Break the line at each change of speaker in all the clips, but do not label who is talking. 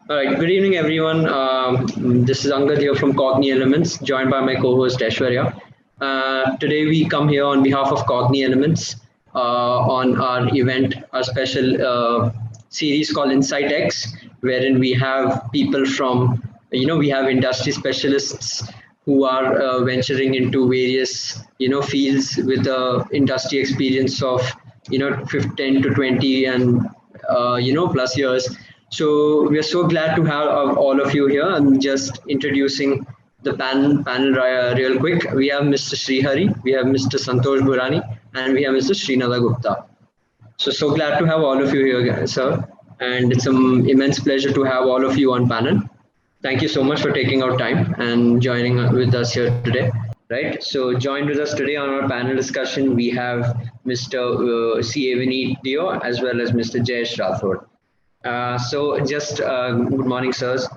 All right, good evening, everyone. This is Angad here from Cogni Elements, joined by my co-host Aishwarya. Today, we come here on behalf of Cogni Elements on our event, our special series called Insight X, wherein we have people from, we have industry specialists who are venturing into various, fields with industry experience of, 10 to 20 and plus years. So we are so glad to have all of you here. I'm just introducing the panel real quick. We have Mr. Srihari, we have Mr. Santosh Burani, and we have Mr. Srinada Gupta. So glad to have all of you here, sir. And it's an immense pleasure to have all of you on panel. Thank you so much for taking out time and joining with us here today. Right. So joined with us today on our panel discussion, we have Mr. C.A. Vineet Dio as well as Mr. Jayesh Rathod. Good morning, sirs.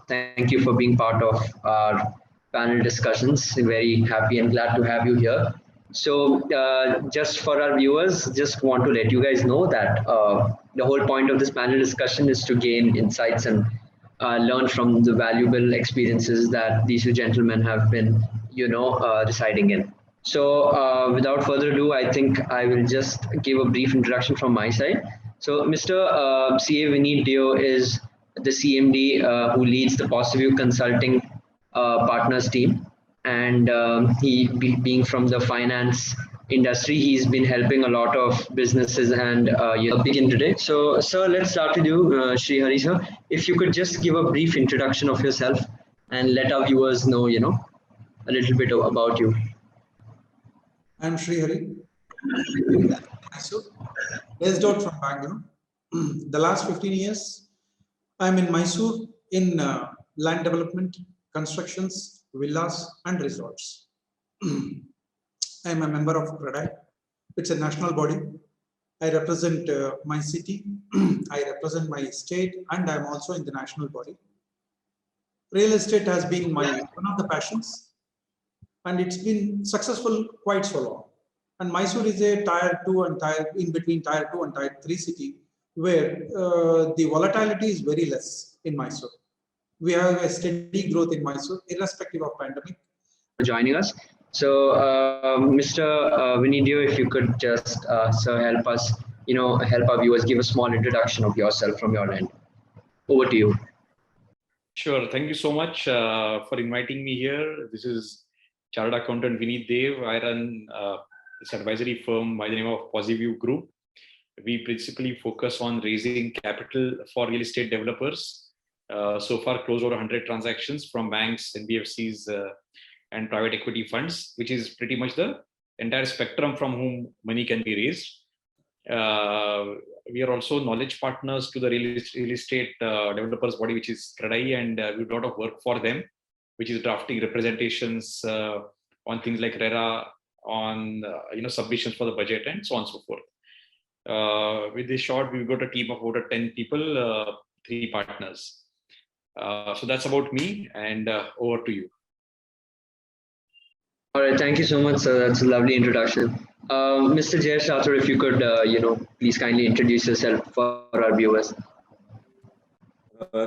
Thank you for being part of our panel discussions. Very happy and glad to have you here. Just for our viewers, just want to let you guys know that the whole point of this panel discussion is to gain insights and learn from the valuable experiences that these two gentlemen have been, residing in. Without further ado, I think I will just give a brief introduction from my side. So, Mr. C.A. Vineet Dio is the CMD who leads the Positive Consulting Partners team. And being from the finance industry, he's been helping a lot of businesses and begin today. So, sir, let's start with you, Sri Hari, sir. If you could just give a brief introduction of yourself and let our viewers know, a little bit about you.
I'm Sri Hari, based out from Bangalore. The last 15 years, I'm in Mysore in land development, constructions, villas, and resorts. I'm a member of CREDAI. It's a national body. I represent my city, I represent my state, and I'm also in the national body. Real estate has been one of the passions, and it's been successful quite so long. And Mysore is a tier 2 and in between tier 2 and tier 3 city, where the volatility is very less in Mysore. We have a steady growth in Mysore, irrespective of pandemic.
Joining us. So, Mr. Vineet Dio, if you could just, sir, help us, help our viewers, give a small introduction of yourself from your end. Over to you.
Sure. Thank you so much for inviting me here. This is Chartered Accountant Vineet Dev. I run this advisory firm by the name of Positive Group. We principally focus on raising capital for real estate developers. So far, close over 100 transactions from banks, NBFCs, and private equity funds, which is pretty much the entire spectrum from whom money can be raised. We are also knowledge partners to the real estate developers body, which is CREDAI, and we do a lot of work for them, which is drafting representations on things like RERA, on submissions for the budget, and so on and so forth. With this short, we've got a team of about 10 people, 3 partners. So that's about me, and over to you.
All right, thank you so much, sir. That's a lovely introduction. Mr. Jayesh Rathod, if you could, please kindly introduce yourself for our viewers.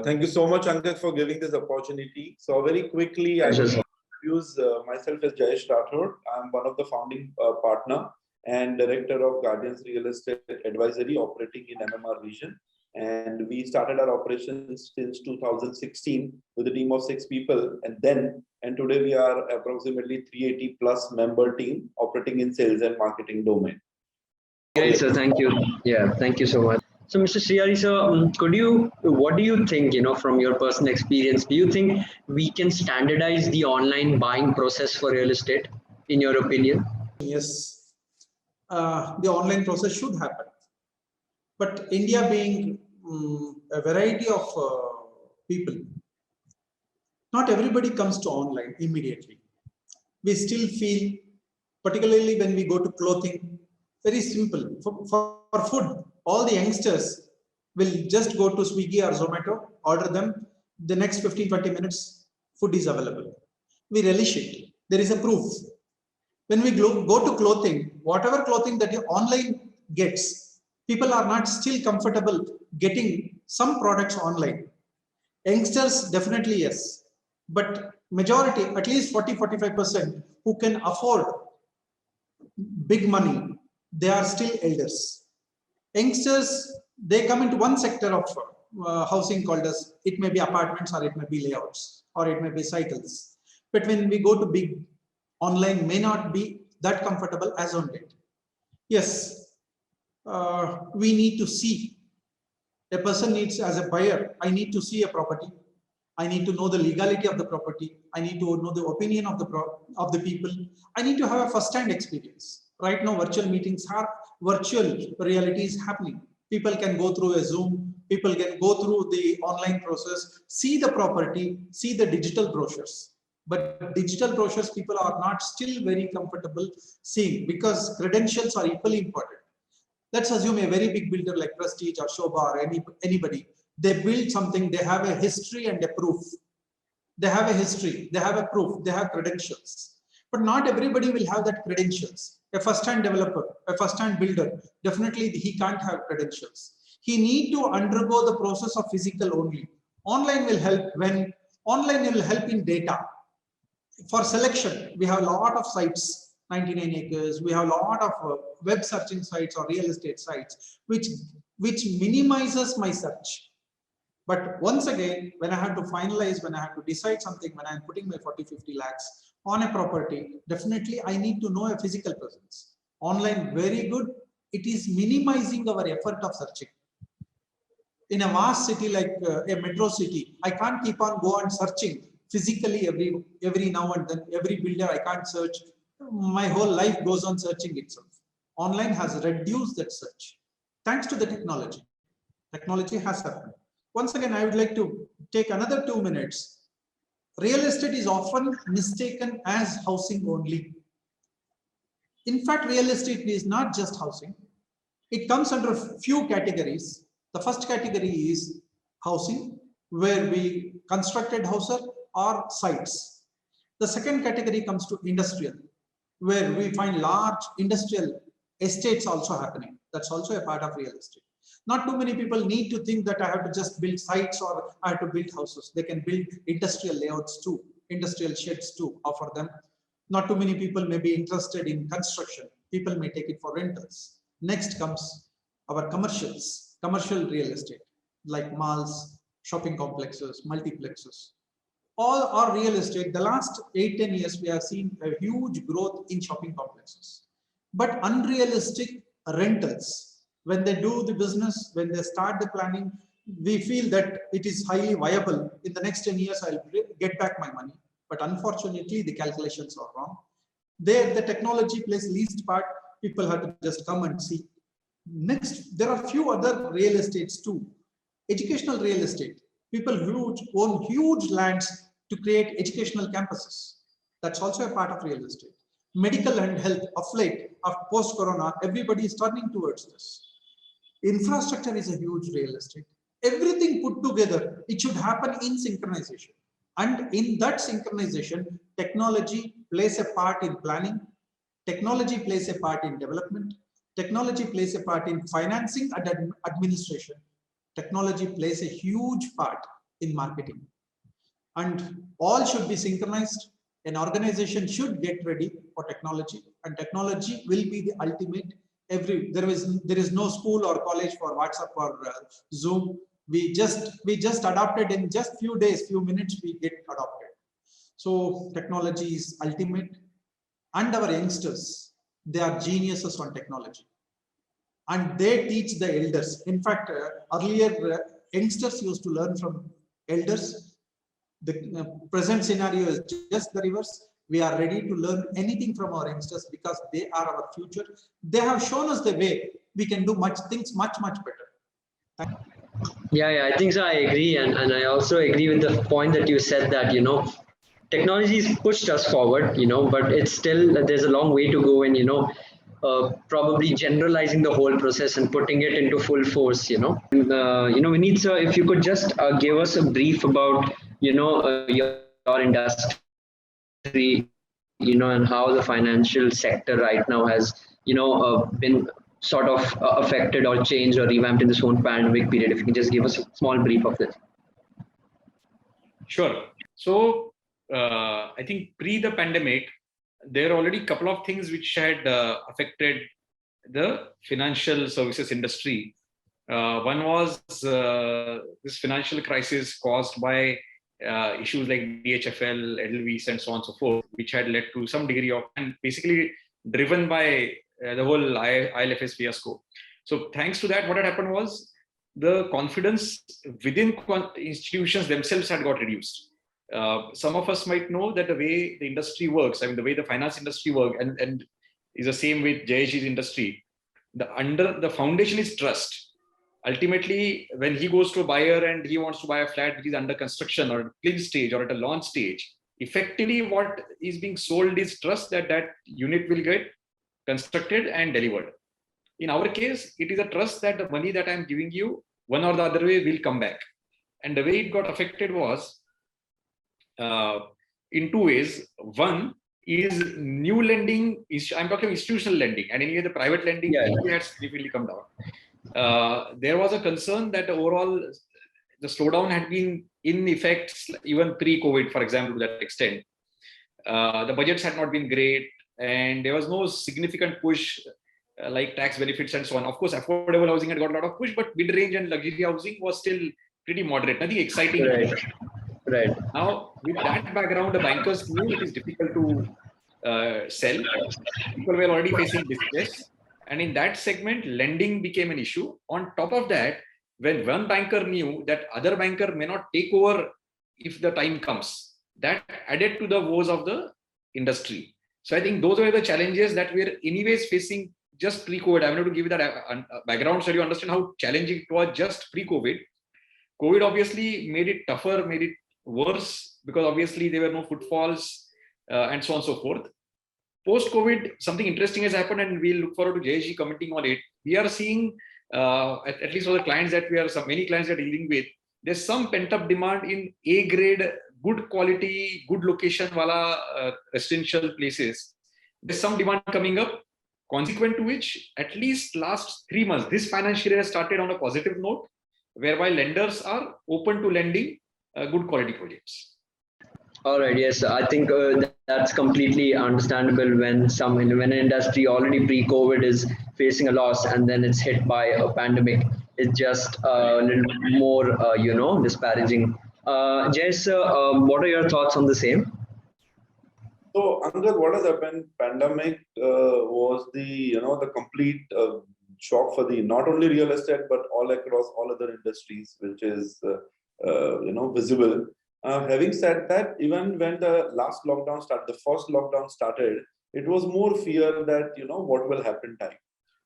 Thank you so much, Angad, for giving this opportunity. So very quickly, I will introduce myself as Jayesh Rathod. I'm one of the founding partner and director of Guardians Real Estate Advisory operating in MMR region. And we started our operations since 2016 with a team of 6 people. And today we are approximately 380 plus member team operating in sales and marketing domain.
Great, sir. Thank you. Yeah, thank you so much. So, Mr. Srihari, sir, what do you think, from your personal experience, do you think we can standardize the online buying process for real estate, in your opinion?
Yes, the online process should happen. But India being a variety of people, not everybody comes to online immediately. We still feel, particularly when we go to clothing, very simple. For food, all the youngsters will just go to Swiggy or Zomato, order them. The next 15-20 minutes, food is available. We relish it. There is a proof. When we go to clothing, whatever clothing that you online gets, people are not still comfortable getting some products online. Youngsters, definitely yes. But majority, at least 40-45% who can afford big money, they are still elders. Youngsters, they come into one sector of housing called as, it may be apartments or it may be layouts or it may be cycles. But when we go to big, online may not be that comfortable as on date. Yes, we need to see. A person needs, as a buyer, I need to see a property. I need to know the legality of the property. I need to know the opinion of the people. I need to have a first-hand experience. Right now, virtual meetings are virtual reality is happening. People can go through a Zoom. People can go through the online process, see the property, see the digital brochures. But digital brochures, people are not still very comfortable seeing because credentials are equally important. Let's assume a very big builder like Prestige or Shobha or anybody. They build something, they have a history and a proof. They have a history, they have a proof, they have credentials. But not everybody will have that credentials. A first-hand developer, a first-hand builder, definitely he can't have credentials. He need to undergo the process of physical only. Online will help in data. For selection, we have a lot of sites. 99 acres, we have a lot of web searching sites or real estate sites, which minimizes my search. But once again, when I have to finalize, when I have to decide something, when I'm putting my 40-50 lakhs on a property, definitely I need to know a physical presence. Online, very good. It is minimizing our effort of searching. In a vast city like a metro city, I can't keep on searching physically every now and then. Every builder I can't search. My whole life goes on searching itself. Online has reduced that search. Thanks to the technology. Technology has happened. Once again, I would like to take another 2 minutes. Real estate is often mistaken as housing only. In fact, real estate is not just housing. It comes under a few categories. The first category is housing, where we constructed houses or sites. The second category comes to industrial, where we find large industrial estates also happening. That's also a part of real estate. Not too many people need to think that I have to just build sites or I have to build houses. They can build industrial layouts too, industrial sheds too, offer them. Not too many people may be interested in construction. People may take it for rentals. Next comes our commercials, commercial real estate, like malls, shopping complexes, multiplexes. All our real estate, the last 8-10 years, we have seen a huge growth in shopping complexes. But unrealistic rentals, when they do the business, when they start the planning, we feel that it is highly viable. In the next 10 years, I'll get back my money. But unfortunately, the calculations are wrong. There, the technology plays least part. People have to just come and see. Next, there are few other real estates too. Educational real estate. People who own huge lands to create educational campuses. That's also a part of real estate. Medical and health, of late, of post-corona, everybody is turning towards this. Infrastructure is a huge real estate. Everything put together, it should happen in synchronization. And in that synchronization, technology plays a part in planning, technology plays a part in development, technology plays a part in financing and administration, technology plays a huge part in marketing. And all should be synchronized. An organization should get ready for technology, and technology will be the ultimate. There is no school or college for WhatsApp or Zoom. We just adopted in just few days, few minutes, we get adopted. So technology is ultimate, and our youngsters, they are geniuses on technology, and they teach the elders. In fact, earlier youngsters used to learn from elders. The present scenario is just the reverse. We are ready to learn anything from our youngsters because they are our future. They have shown us the way we can do things much better.
Yeah, I think so. I agree, and I also agree with the point that you said that technology has pushed us forward, but it's still there's a long way to go, and probably generalizing the whole process and putting it into full force. Vineet sir, if you could just give us a brief about your industry, and how the financial sector right now has been sort of affected or changed or revamped in this whole pandemic period. If you can just give us a small brief of this.
Sure. So I think pre the pandemic, there are already a couple of things which had affected the financial services industry. One was this financial crisis caused by issues like DHFL, Edelweiss, and so on and so forth, which had led to some degree of, and basically driven by the whole ILFS fiasco. So thanks to that, what had happened was the confidence within institutions themselves had got reduced. Some of us might know that the way the industry works, I mean, the way the finance industry works, and is the same with Jayesh's industry. The foundation is trust. Ultimately, when he goes to a buyer and he wants to buy a flat which is under construction or at a build stage or at a launch stage, effectively what is being sold is trust that that unit will get constructed and delivered. In our case, it is a trust that the money that I'm giving you, one or the other way, will come back. And the way it got affected was in two ways. One is new lending. I'm talking institutional lending, and anyway, the private lending had significantly come down. There was a concern that overall the slowdown had been in effect even pre-COVID, for example, to that extent. The budgets had not been great, and there was no significant push like tax benefits and so on. Of course, affordable housing had got a lot of push, but mid-range and luxury housing was still pretty moderate, nothing exciting.
Right.
Now, with that background, the bankers knew it is difficult to sell. People were already facing distress. And in that segment, lending became an issue. On top of that, when one banker knew that other banker may not take over if the time comes, that added to the woes of the industry. So I think those were the challenges that we're anyways facing just pre-COVID. I'm going to give you that background so you understand how challenging it was just pre-COVID. COVID obviously made it tougher, made it worse, because obviously there were no footfalls and so on and so forth. Post-COVID, something interesting has happened, and we'll look forward to Jayesh commenting on it. We are seeing, at least for the clients that many clients are dealing with, there's some pent-up demand in A-grade, good quality, good location wala residential places. There's some demand coming up, consequent to which, at least last 3 months, this financial year has started on a positive note, whereby lenders are open to lending good quality projects.
All right. Yes, I think that's completely understandable when an industry already pre-COVID is facing a loss and then it's hit by a pandemic. It's just a little more, disparaging. Jayesh, what are your thoughts on the same?
So, Angad, what has happened? Pandemic was the complete shock for the not only real estate but all across all other industries, which is visible. Having said that, even when the last lockdown started, the first lockdown started, it was more fear that what will happen time,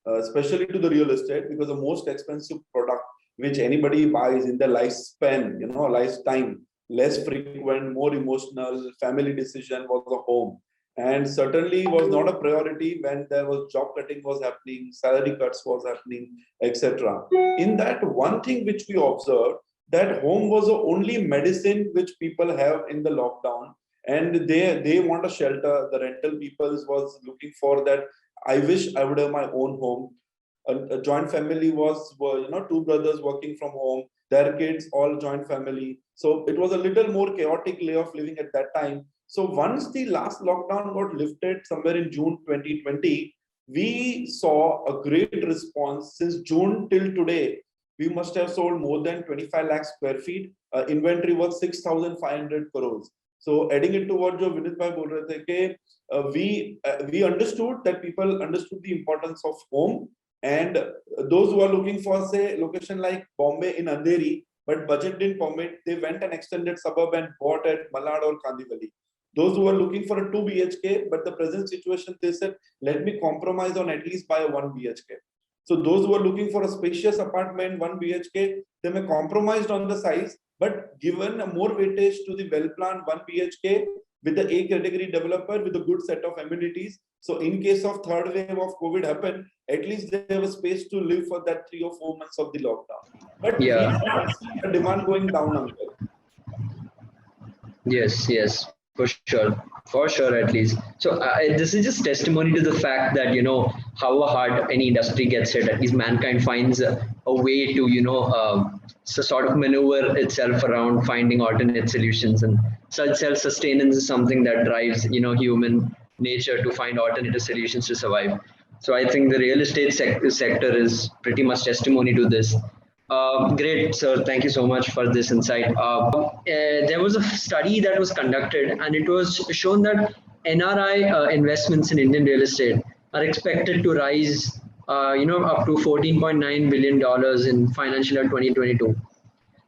especially to the real estate, because the most expensive product which anybody buys in their lifespan, lifetime, less frequent, more emotional, family decision was the home, and certainly was not a priority when there was job cutting was happening, salary cuts was happening, etc. In that, one thing which we observed, that home was the only medicine which people have in the lockdown, and they want a shelter. The rental people was looking for that. I wish I would have my own home. A joint family was, two brothers working from home, their kids, all joint family. So it was a little more chaotic way of living at that time. So once the last lockdown got lifted somewhere in June 2020, we saw a great response. Since June till today, we must have sold more than 25 lakh square feet. Inventory was 6,500 crores. So adding it to what Jo Vinit bhai bol rahe the, we understood that people understood the importance of home, and those who are looking for, say, location like Bombay in Andheri, but budget didn't permit, they went an extended suburb and bought at Malad or Kandivali. Those who are looking for a 2 BHK, but the present situation, they said, let me compromise on at least buy a 1 BHK. So those who are looking for a spacious apartment, 1 BHK, they may compromise on the size, but given a more weightage to the well-planned 1 BHK with the A category developer with a good set of amenities. So in case of third wave of COVID happen, at least they have a space to live for that 3 or 4 months of the lockdown. But we don't see the demand going down, Uncle.
Yes, for sure, at least. So this is just testimony to the fact that how hard any industry gets hit. At least mankind finds a way to sort of maneuver itself around finding alternate solutions, and such self-sustenance is something that drives human nature to find alternative solutions to survive. So I think the real estate sector is pretty much testimony to this. Great, sir. Thank you so much for this insight. There was a study that was conducted, and it was shown that NRI investments in Indian real estate are expected to rise, up to $14.9 billion in financial year 2022.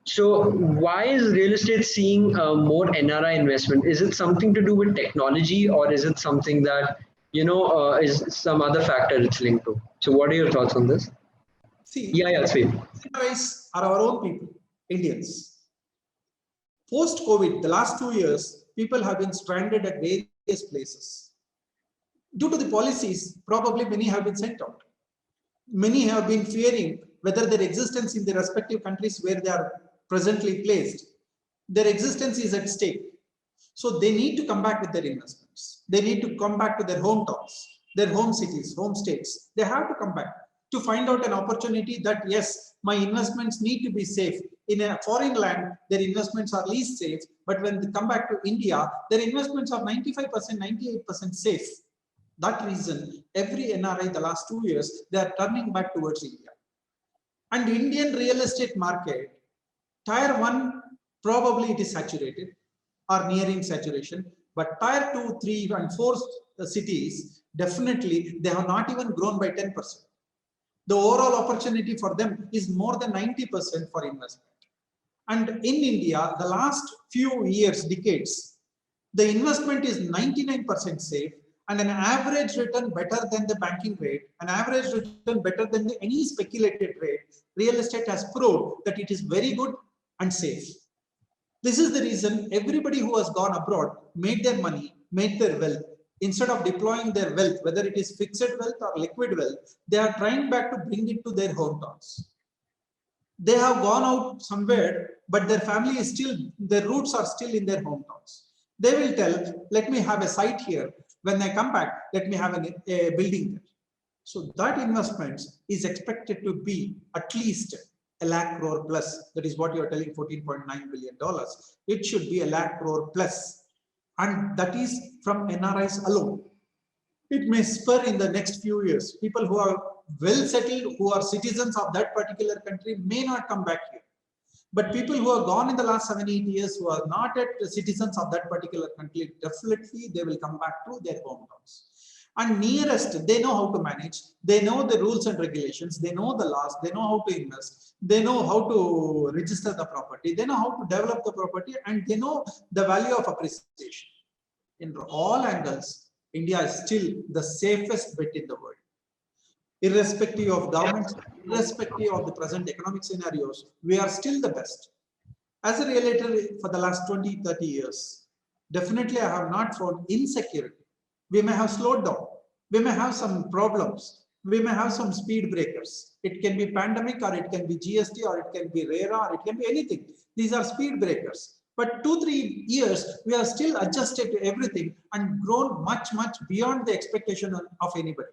So, why is real estate seeing more NRI investment? Is it something to do with technology, or is it something that is some other factor it's linked to? So, what are your thoughts on this?
See,
yeah, sweet.
NRIs are our own people, Indians. Post-COVID, the last 2 years, people have been stranded at various places. Due to the policies, probably many have been sent out. Many have been fearing whether their existence in their respective countries where they are presently placed, their existence is at stake. So they need to come back with their investments. They need to come back to their hometowns, their home cities, home states. They have to come back to find out an opportunity that, yes, my investments need to be safe. In a foreign land, their investments are least safe. But when they come back to India, their investments are 95%, 98% safe. That reason, every NRI the last 2 years, they are turning back towards India. And Indian real estate market, tier 1, probably it is saturated or nearing saturation. But tier 2, 3, and 4 cities, definitely they have not even grown by 10%. The overall opportunity for them is more than 90% for investment. And in India, the last few years, decades, the investment is 99% safe, and an average return better than the banking rate, an average return better than any speculated rate. Real estate has proved that it is very good and safe. This is the reason everybody who has gone abroad made their money, made their wealth. Instead of deploying their wealth, whether it is fixed wealth or liquid wealth, they are trying back to bring it to their hometowns. They have gone out somewhere, but their family is still, their roots are still in their hometowns. They will tell, let me have a site here. When I come back, let me have a building there. So that investment is expected to be at least a lakh crore plus. That is what you are telling, $14.9 billion. It should be a lakh crore plus. And that is from NRIs alone. It may spur in the next few years. People who are well settled, who are citizens of that particular country may not come back here. But people who have gone in the last 7-8 years, who are not yet citizens of that particular country, definitely they will come back to their hometowns. And nearest, they know how to manage. They know the rules and regulations. They know the laws. They know how to invest. They know how to register the property. They know how to develop the property, and they know the value of appreciation. In all angles, India is still the safest bet in the world. Irrespective of governments, irrespective of the present economic scenarios, we are still the best. As a realtor for the last 20-30 years, definitely I have not found insecurity. We may have slowed down. We may have some problems. We may have some speed breakers. It can be pandemic, or it can be GST, or it can be RERA, or it can be anything. These are speed breakers. But 2-3 years, we are still adjusted to everything and grown much, much beyond the expectation of anybody.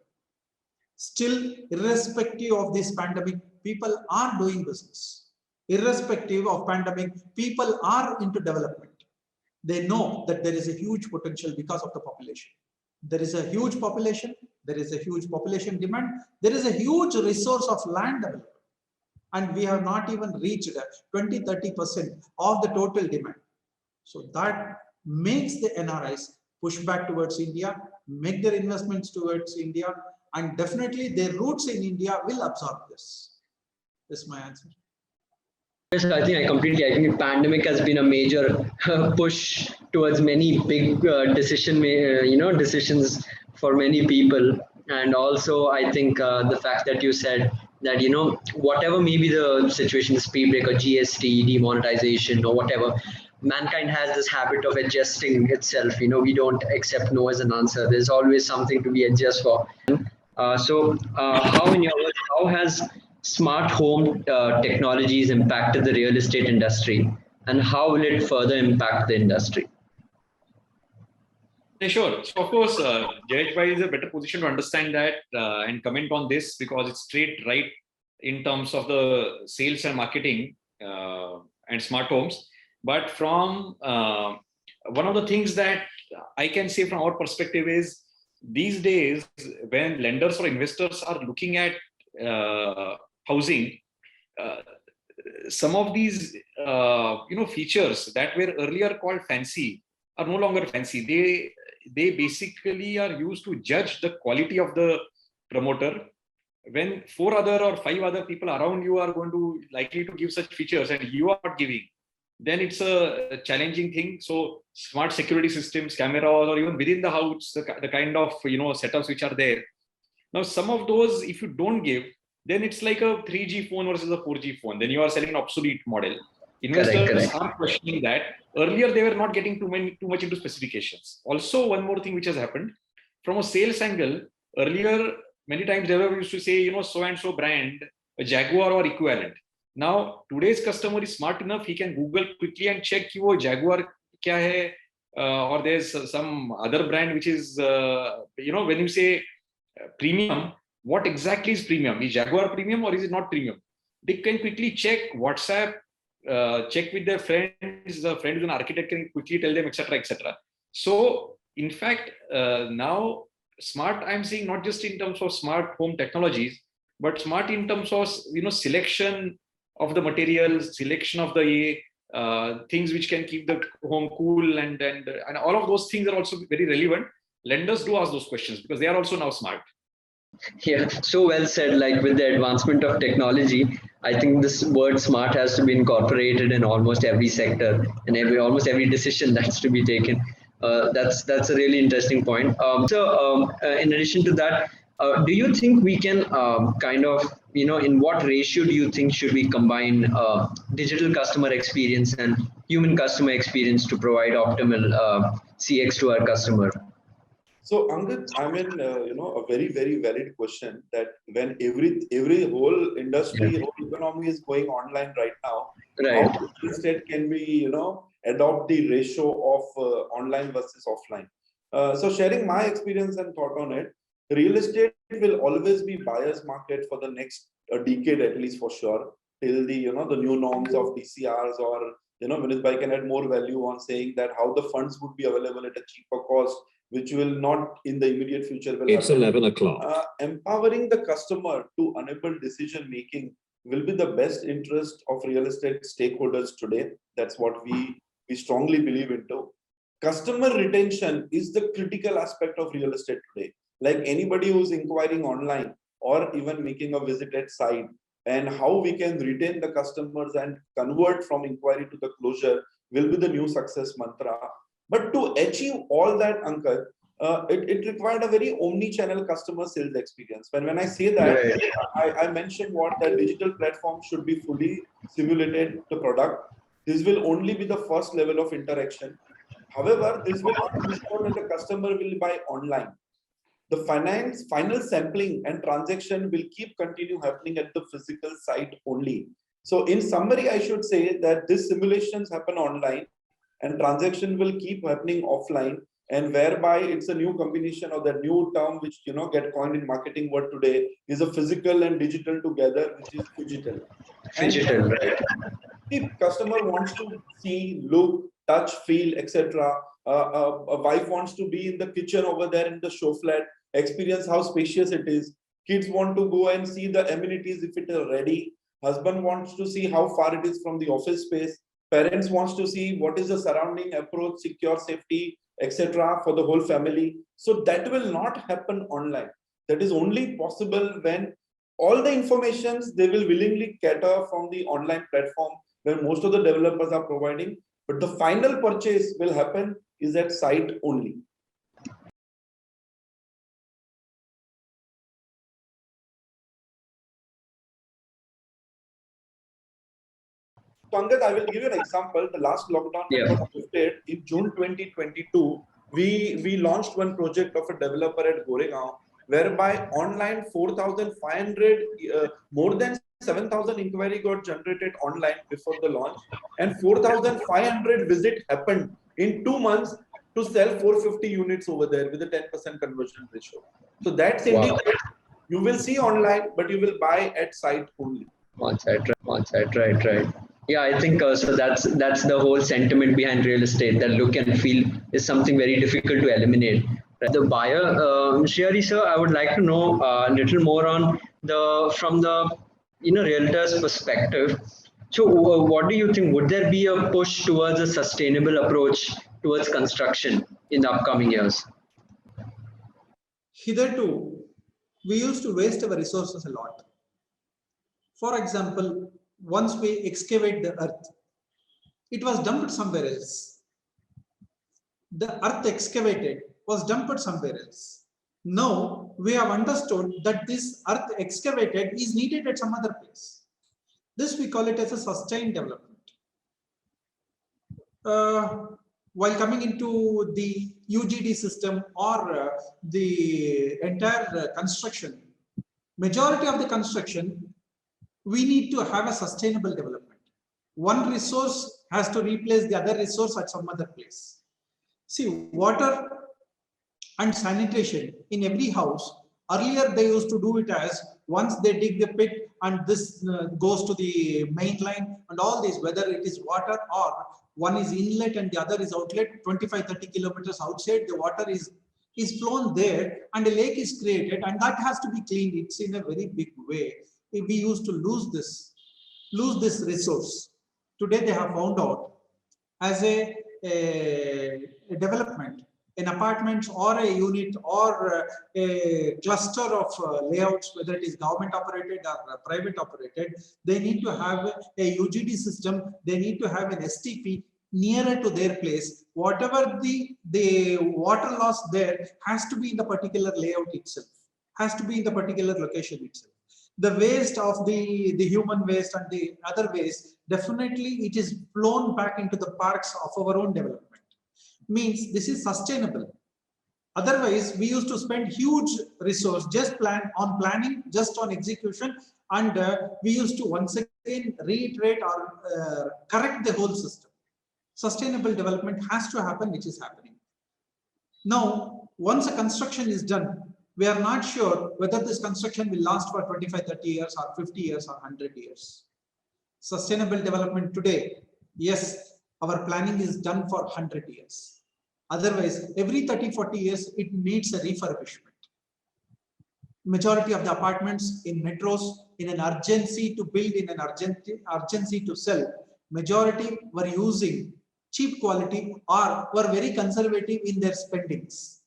Still, irrespective of this pandemic, people are doing business. Irrespective of pandemic, people are into development. They know that there is a huge potential because of the population. There is a huge population. There is a huge population demand. There is a huge resource of land development. And we have not even reached 20-30% of the total demand. So that makes the NRIs push back towards India, make their investments towards India, and definitely their roots in India will absorb this. This is my answer.
Yes, I think I completely agree. Pandemic has been a major push towards many big decisions for many people. And also, I think the fact that you said that, whatever may be the situation, the speed break or GST, demonetization or whatever, mankind has this habit of adjusting itself. We don't accept no as an answer. There's always something to be adjusted for. How in your words, how has smart home technologies impacted the real estate industry, and how will it further impact the industry?
Yeah, sure. So of course, Jayesh Bhai is a better position to understand that and comment on this, because it's straight right in terms of the sales and marketing. and smart homes. But from one of the things that I can say from our perspective is, these days when lenders or investors are looking at housing, some of these features that were earlier called fancy are no longer fancy. They basically are used to judge the quality of the promoter. When 4 other or 5 other people around you are going to likely to give such features and you are not giving, then it's a challenging thing. So smart security systems, cameras, or even within the house, the kind of setups which are there. Now, some of those, if you don't give, then it's like a 3G phone versus a 4G phone. Then you are selling an obsolete model. Investors are questioning that. Earlier, they were not getting too much into specifications. Also, one more thing which has happened from a sales angle. Earlier, many times they were used to say, so and so brand, a Jaguar or equivalent. Now, today's customer is smart enough; he can Google quickly and check wo Jaguar kya hai, or there's some other brand which is, when you say premium, what exactly is premium? Is Jaguar premium or is it not premium? They can quickly check WhatsApp, check with their friends. The friend is an architect, can quickly tell them, etc., etc. So, in fact, now smart, I'm saying not just in terms of smart home technologies, but smart in terms of selection of the materials, selection of the things which can keep the home cool, and all of those things are also very relevant. Lenders do ask those questions because they are also now smart.
Yeah, so well said. Like with the advancement of technology, I think this word smart has to be incorporated in almost every sector and almost every decision that's to be taken. That's a really interesting point. In addition to that, do you think we can in what ratio do you think should we combine digital customer experience and human customer experience to provide optimal CX to our customer?
So Angad, a very, very valid question, that when every whole industry, whole economy is going online right now,
right,
how real estate can we, adopt the ratio of online versus offline? So sharing my experience and thought on it, real estate will always be buyer's market for the next decade, at least for sure, till the, the new norms of DCRs, or, Vinith Bhai can add more value on saying that how the funds would be available at a cheaper cost, which will not in the immediate future.
It's 11 o'clock.
Empowering the customer to enable decision making will be the best interest of real estate stakeholders today. That's what we strongly believe into. Customer retention is the critical aspect of real estate today. Like anybody who's inquiring online or even making a visit at site, and how we can retain the customers and convert from inquiry to the closure will be the new success mantra. But to achieve all that, Ankad, it required a very omni-channel customer sales experience. When I say that, I mentioned that digital platform should be fully simulated the product. This will only be the first level of interaction. However, this will not ensure that the customer will buy online. The final sampling and transaction will continue happening at the physical site only. So in summary, I should say that these simulations happen online and transaction will keep happening offline, and whereby it's a new combination of the new term which get coined in marketing word today is a physical and digital together, which is digital.
Digital, right?
If customer wants to see, look, touch, feel, etc. A wife wants to be in the kitchen over there in the show flat, experience how spacious it is. Kids want to go and see the amenities if it is ready. Husband wants to see how far it is from the office space. Parents wants to see what is the surrounding approach, secure, safety, etc. for the whole family. So that will not happen online. That is only possible when all the informations they will willingly cater from the online platform where most of the developers are providing. But the final purchase will happen is at site only. Angad, I will give you an example. The last lockdown was lifted in June 2022. We launched one project of a developer at Goregaon, whereby online 4,500, more than 7,000 inquiry got generated online before the launch, and 4,500 visit happened in 2 months to sell 450 units over there with a 10% conversion ratio. So that's indicates you will see online, but you will buy at site only.
On site, right. Yeah, I think so. That's the whole sentiment behind real estate. That look and feel is something very difficult to eliminate. The buyer, Shriyari sir, I would like to know a little more on the from the realtor's perspective. So, what do you think? Would there be a push towards a sustainable approach towards construction in the upcoming years?
Hitherto, we used to waste our resources a lot. For example, once we excavate the earth, it was dumped somewhere else. The earth excavated was dumped somewhere else. Now we have understood that this earth excavated is needed at some other place. This we call it as a sustained development. While coming into the UGD system or the entire construction, majority of the construction, we need to have a sustainable development. One resource has to replace the other resource at some other place. See, water and sanitation in every house, earlier they used to do it as once they dig the pit and this goes to the main line and all this, whether it is water or one is inlet and the other is outlet, 25-30 kilometers outside, the water is flown there and a lake is created and that has to be cleaned. It's in a very big way. We used to lose this resource. Today they have found out as a development, an apartment or a unit or a cluster of layouts, whether it is government operated or private operated, they need to have a UGD system, they need to have an STP nearer to their place. Whatever the water loss there has to be in the particular layout itself, has to be in the particular location itself. The waste of the human waste and the other waste, definitely it is flown back into the parks of our own development. Means this is sustainable. Otherwise, we used to spend huge resource just on planning, just on execution, and we used to once again reiterate or correct the whole system. Sustainable development has to happen, which is happening. Now, once a construction is done, we are not sure whether this construction will last for 25-30 years or 50 years or 100 years. Sustainable development today, yes, our planning is done for 100 years. Otherwise, every 30-40 years, it needs a refurbishment. Majority of the apartments in metros, in an urgency to build, in an urgency to sell, majority were using cheap quality or were very conservative in their spendings.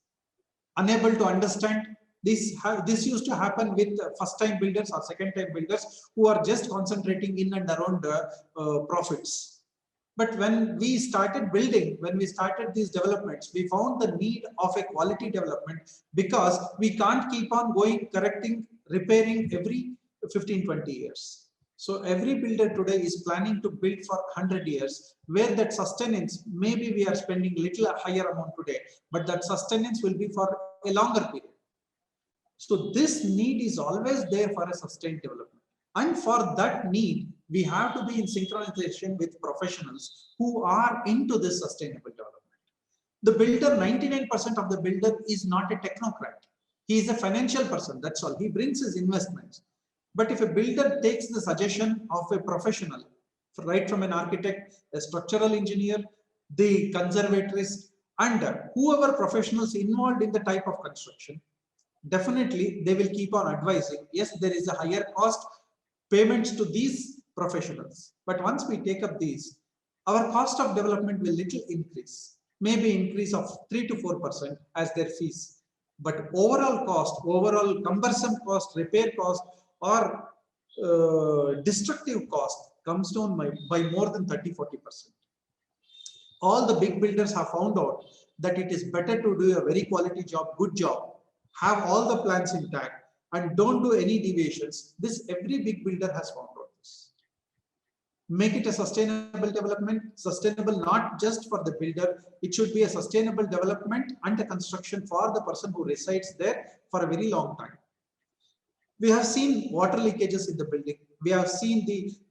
Unable to understand this used to happen with first-time builders or second-time builders who are just concentrating in and around profits. But when we started building, when we started these developments, we found the need of a quality development because we can't keep on going, correcting, repairing every 15-20 years. So every builder today is planning to build for 100 years, where that sustenance, maybe we are spending little higher amount today, but that sustenance will be for a longer period. So this need is always there for a sustained development. And for that need, we have to be in synchronization with professionals who are into this sustainable development. The builder, 99% of the builder is not a technocrat. He is a financial person, that's all. He brings his investments. But if a builder takes the suggestion of a professional, right from an architect, a structural engineer, the conservatorist, and whoever professionals involved in the type of construction, definitely they will keep on advising. Yes, there is a higher cost payments to these professionals. But once we take up these, our cost of development will little increase, maybe increase of 3 to 4% as their fees. But overall cost, overall cumbersome cost, repair cost, or destructive cost comes down by more than 30-40%. All the big builders have found out that it is better to do a very quality job, good job, have all the plans intact, and don't do any deviations. This every big builder has found out this. Make it a sustainable development, sustainable not just for the builder, it should be a sustainable development and a construction for the person who resides there for a very long time. We have seen water leakages in the building. We have seen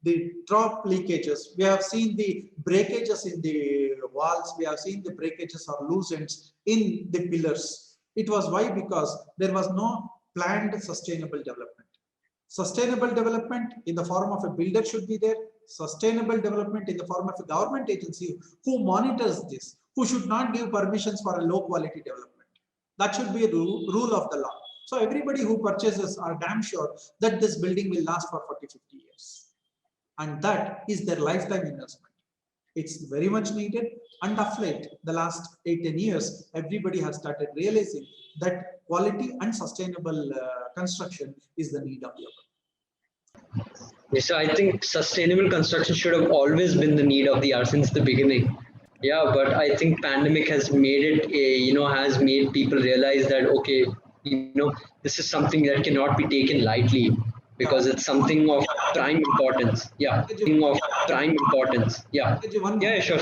the drop leakages. We have seen the breakages in the walls. We have seen the breakages or loose ends in the pillars. It was why? Because there was no planned sustainable development. Sustainable development in the form of a builder should be there. Sustainable development in the form of a government agency who monitors this, who should not give permissions for a low quality development. That should be a rule of the law. So everybody who purchases are damn sure that this building will last for 40, 50 years. And that is their lifetime investment. It's very much needed. And of late, the last 8-10 years, everybody has started realizing that quality and sustainable construction is the need of the hour.
Yes, so I think sustainable construction should have always been the need of the hour since the beginning. Yeah, but I think pandemic has made it, has made people realize that, okay, this is something that cannot be taken lightly because it's something of prime importance. Yeah, something of prime importance. Yeah, yeah, sure.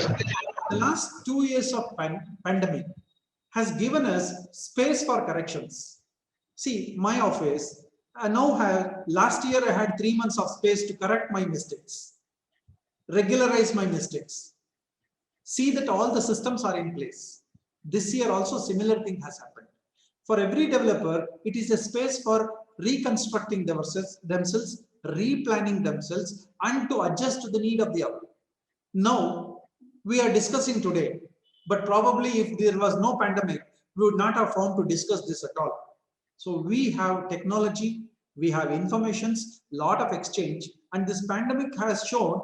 The last 2 years of pandemic has given us space for corrections. See, my office, last year I had 3 months of space to correct my mistakes, regularize my mistakes, see that all the systems are in place. This year also similar thing has happened. For every developer, it is a space for reconstructing themselves, replanning themselves, and to adjust to the need of the hour. Now, we are discussing today, but probably if there was no pandemic, we would not have found to discuss this at all. So we have technology, we have informations, lot of exchange, and this pandemic has shown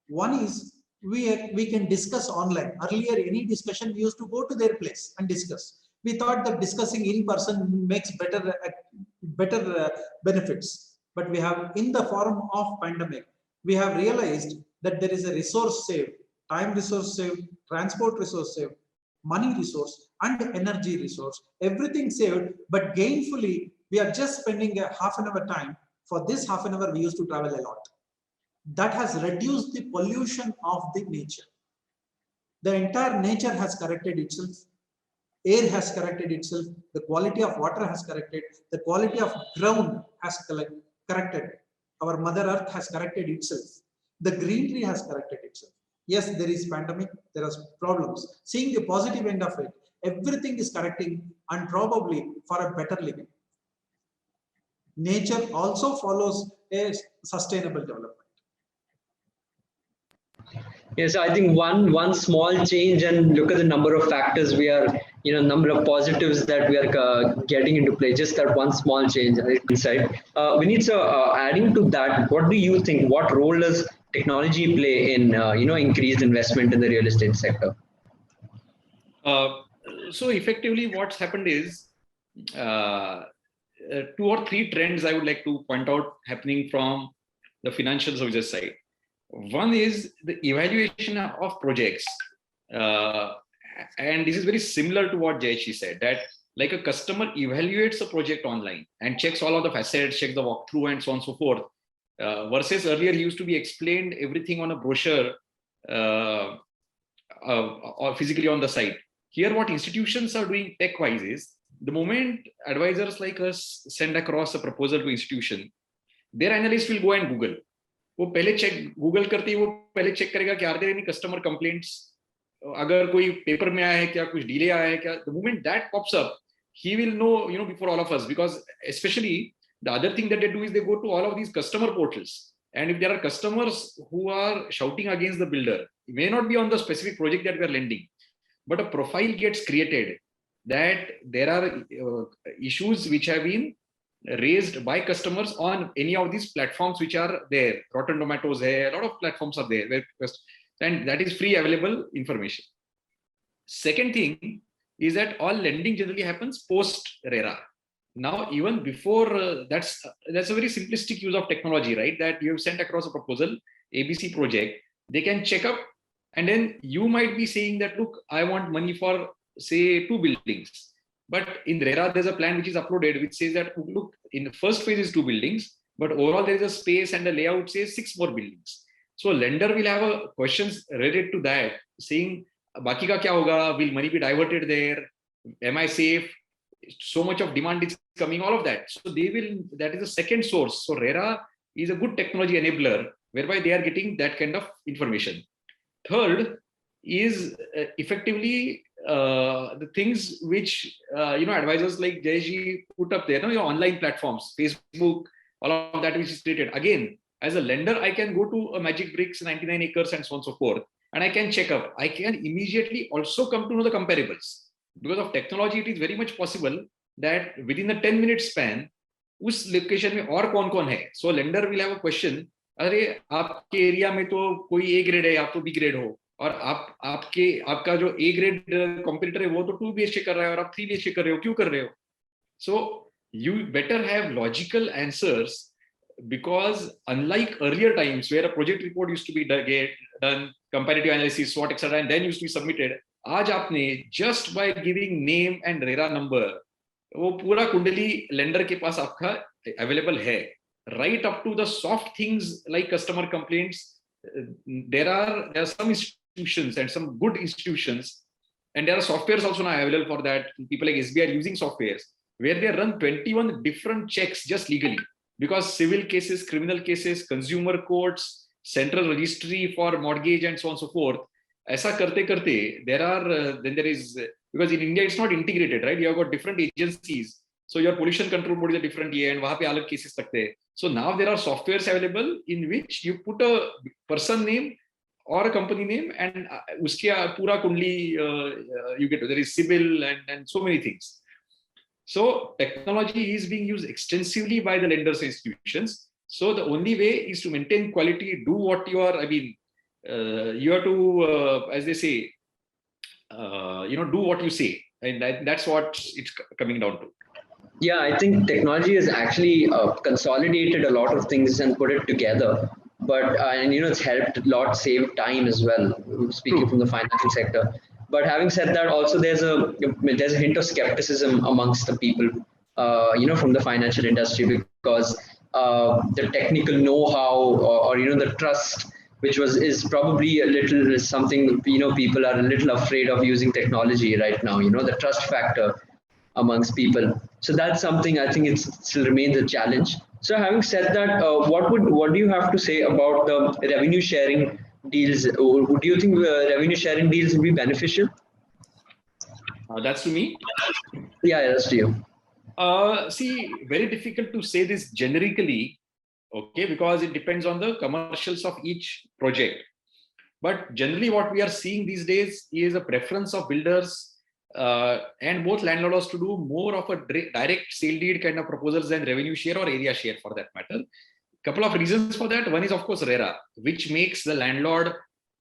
one is we can discuss online. Earlier, any discussion we used to go to their place and discuss. We thought that discussing in person makes better benefits, but we have in the form of pandemic, we have realized that there is a resource saved, time resource saved, transport resource saved, money resource and energy resource, everything saved, but gainfully we are just spending a half an hour time. For this half an hour we used to travel a lot. That has reduced the pollution of the nature. The entire nature has corrected itself. Air has corrected itself. The quality of water has corrected. The quality of ground has corrected. Our Mother Earth has corrected itself. The greenery has corrected itself. Yes, there is pandemic. There are problems. Seeing the positive end of it, everything is correcting and probably for a better living. Nature also follows a sustainable development.
Yes, I think one small change, and look at the number of factors we are, number of positives that we are getting into play. Just that one small change inside. Vineet, so adding to that, what do you think? What role does technology play in increased investment in the real estate sector?
So effectively, what's happened is 2 or 3 trends I would like to point out happening from the financial services side. One is the evaluation of projects, and this is very similar to what Jayesh said, that like a customer evaluates a project online and checks all of the facets, checks the walkthrough and so on and so forth, versus earlier he used to be explained everything on a brochure or physically on the site. Here what institutions are doing tech-wise is, the moment advisors like us send across a proposal to institution, their analyst will go and Google. वो पहले check Google करती है, वो पहले check करेगा कि are there any customer complaints, अगर कोई पेपर में आया है क्या, कुछ डिले आया है क्या. The moment that pops up, he will know, before all of us, because especially the other thing that they do is they go to all of these customer portals, and if there are customers who are shouting against the builder, it may not be on the specific project that we are lending, but a profile gets created that there are issues which have been raised by customers on any of these platforms which are there. Rotten Tomatoes, a lot of platforms are there, and that is free available information. Second thing is that all lending generally happens post RERA. Now, even before that's a very simplistic use of technology, right? That you have sent across a proposal, ABC project, they can check up, and then you might be saying that, look, I want money for say 2 buildings. But in RERA, there's a plan which is uploaded, which says that, look, in the first phase is 2 buildings, but overall there is a space and the layout says 6 more buildings. So lender will have a questions related to that, saying, "Baki ka kya hoga? Will money be diverted there? Am I safe? So much of demand is coming." All of that. So they will. That is the second source. So RERA is a good technology enabler whereby they are getting that kind of information. Third is effectively the things which advisors like Jayesh put up there, your online platforms, Facebook, all of that which is created. Again, as a lender, I can go to a Magic Bricks, 99 acres and so on and so forth, and I can check up. I can immediately also come to know the comparables. Because of technology, it is very much possible that within the 10-minute span, उस location में और कौन कौन है. So lender will have a question, अरे आपके area में तो कोई ए ग्रेड है, आप तो बी ग्रेड हो, और आपका जो ए ग्रेड कॉम्पिटिटर है वो तो 2 BHK कर रहा है और आप 3 BHK कर रहे हो, क्यों कर रहे हो? So you better have logical answers, because unlike earlier times where a project report used to be done, comparative analysis, SWOT, etc., and then used to be submitted, आज आपने just by giving name and RERA number, वो पूरा कुंडली lender के पास आपका available है, right up to the soft things like customer complaints. There are some institutions and some good institutions, and there are softwares also now available for that. People like SBI are using softwares where they run 21 different checks just legally, because civil cases, criminal cases, consumer courts, central registry for mortgage and so on and so forth. ऐसा करते करते then there is, because in India it's not integrated, right? You have got different agencies, so your pollution control board is a different year, and वहाँ पे अलग cases लगते हैं. So now there are softwares available in which you put a person name or a company name, and उसके पूरा कुंडली you get. There is CIBIL and so many things. So technology is being used extensively by the lenders and institutions. So the only way is to maintain quality, do what you are, you have to, as they say, do what you say. And that's what it's coming down to.
Yeah, I think technology has actually consolidated a lot of things and put it together. But and it's helped a lot save time as well, speaking from the financial sector. But having said that, also there's a hint of skepticism amongst the people, from the financial industry, because the technical know-how or the trust, which is probably a little something, people are a little afraid of using technology right now. The trust factor amongst people. So that's something I think it still remains a challenge. So having said that, what do you have to say about the revenue sharing deals? Do you think revenue sharing deals will be beneficial?
That's to me.
Yeah, that's to you.
See, very difficult to say this generically, okay, because it depends on the commercials of each project. But generally, what we are seeing these days is a preference of builders and both landlords to do more of a direct sale deed kind of proposals than revenue share or area share, for that matter. Couple of reasons for that. One is, of course, RERA, which makes the landlord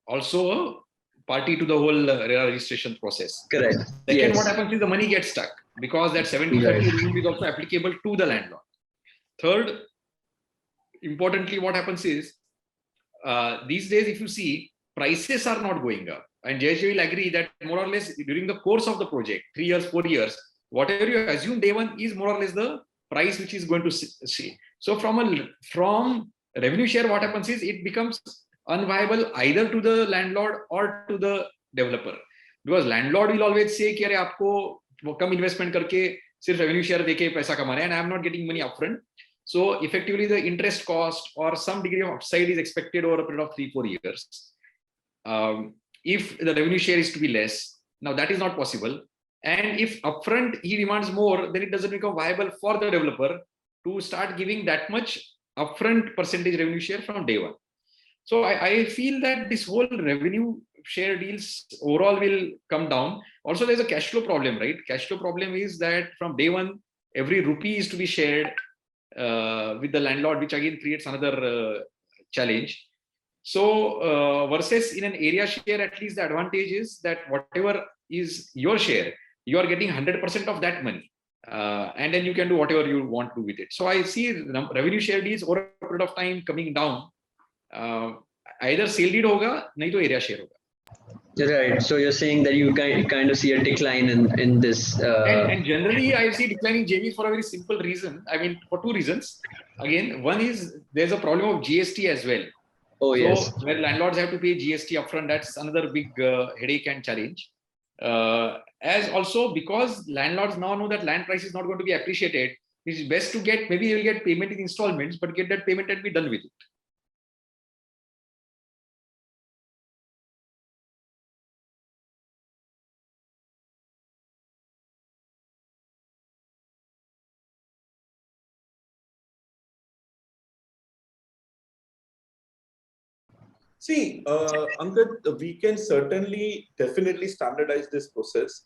also a party to the whole RERA registration process.
Correct.
Second, what happens is the money gets stuck, because that 70-30 rule is also applicable to the landlord. Third, importantly, what happens is these days, if you see, prices are not going up. And JJ will agree that more or less during the course of the project, 3 years, 4 years, whatever you assume day one is more or less the price which is going to see. So from revenue share, what happens is it becomes unviable either to the landlord or to the developer, because landlord will always say कि अरे आपको कम investment करके सिर्फ revenue share देके पैसा कमा रहे हैं, and I am not getting money upfront. So effectively, the interest cost or some degree of upside is expected over a period of 3-4 years. If the revenue share is to be less, now that is not possible. And if upfront he demands more, then it doesn't become viable for the developer to start giving that much upfront percentage revenue share from day one. So I feel that this whole revenue share deals overall will come down. Also, there's a cash flow problem, right? Cash flow problem is that from day one, every rupee is to be shared with the landlord, which again creates another challenge. So versus in an area share, at least the advantage is that whatever is your share, you are getting 100% of that money. And then you can do whatever you want to with it. So I see revenue share deals over a period of time coming down. Either sale deed hoga, nahi to area share hoga.
Right. So you're saying that you kind of see a decline in this.
And generally, I see declining JVs for a very simple reason. I mean, for two reasons. Again, one is there's a problem of GST as well.
Oh,
so
yes.
where landlords have to pay GST upfront, that's another big headache and challenge. As also because landlords now know that land price is not going to be appreciated, it's best to get, maybe you'll get payment in installments, but get that payment and be done with it.
See, Angad, we can certainly definitely standardize this process.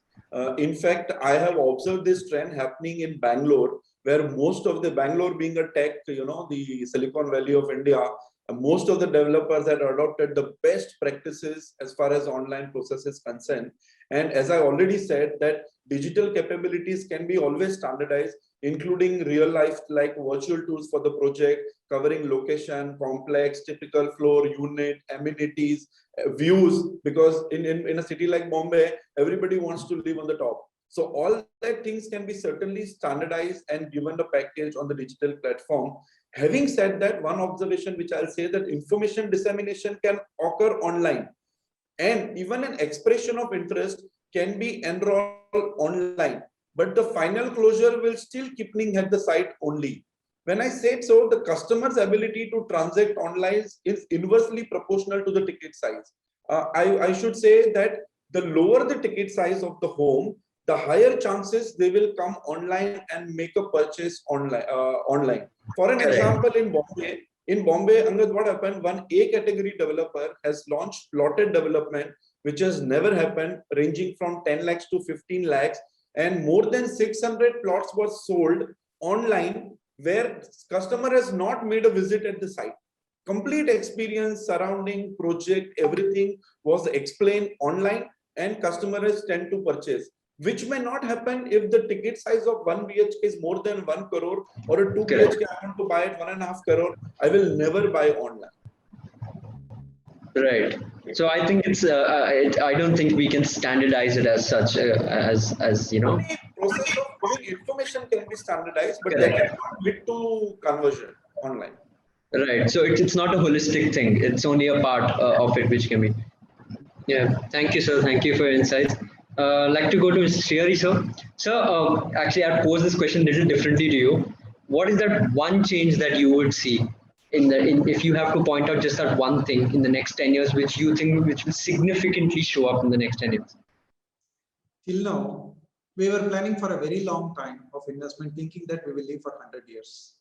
In fact, I have observed this trend happening in Bangalore, where most of the Bangalore being a tech, the Silicon Valley of India, most of the developers had adopted the best practices as far as online processes concerned. And as I already said, that digital capabilities can be always standardized, including real life like virtual tools for the project, covering location, complex, typical floor, unit, amenities, views, because in a city like Bombay, everybody wants to live on the top. So all that things can be certainly standardized and given a package on the digital platform. Having said that, one observation which I'll say, that information dissemination can occur online, and even an expression of interest can be enrolled online, but the final closure will still keeping at the site only. When I said so, the customer's ability to transact online is inversely proportional to the ticket size. I should say that the lower the ticket size of the home, the higher chances they will come online and make a purchase online. For an example, in Bombay, Angad, what happened? One A category developer has launched plotted development, which has never happened, ranging from 10 lakhs to 15 lakhs, and more than 600 plots were sold online, where customer has not made a visit at the site. Complete experience surrounding project, everything was explained online, and customers tend to purchase, which may not happen if the ticket size of 1 BHK is more than 1 crore, or a 2 BHK I want to buy at 1.5 crore. I will never buy online.
Right. So I think it's. I don't think we can standardize it as such. As you know.
The process of giving information can be standardized, but that cannot lead to conversion online.
Right. So it's not a holistic thing. It's only a part of it which can be. Yeah. Thank you, sir. Thank you for your insights. Like to go to Mr. Srihari, sir. Sir, actually, I'd pose this question a little differently to you. What is that one change that you would see if you have to point out just that one thing in the next 10 years, which you think which will significantly show up in the next 10 years?
Till now, we were planning for a very long time of investment, thinking that we will live for 100 years.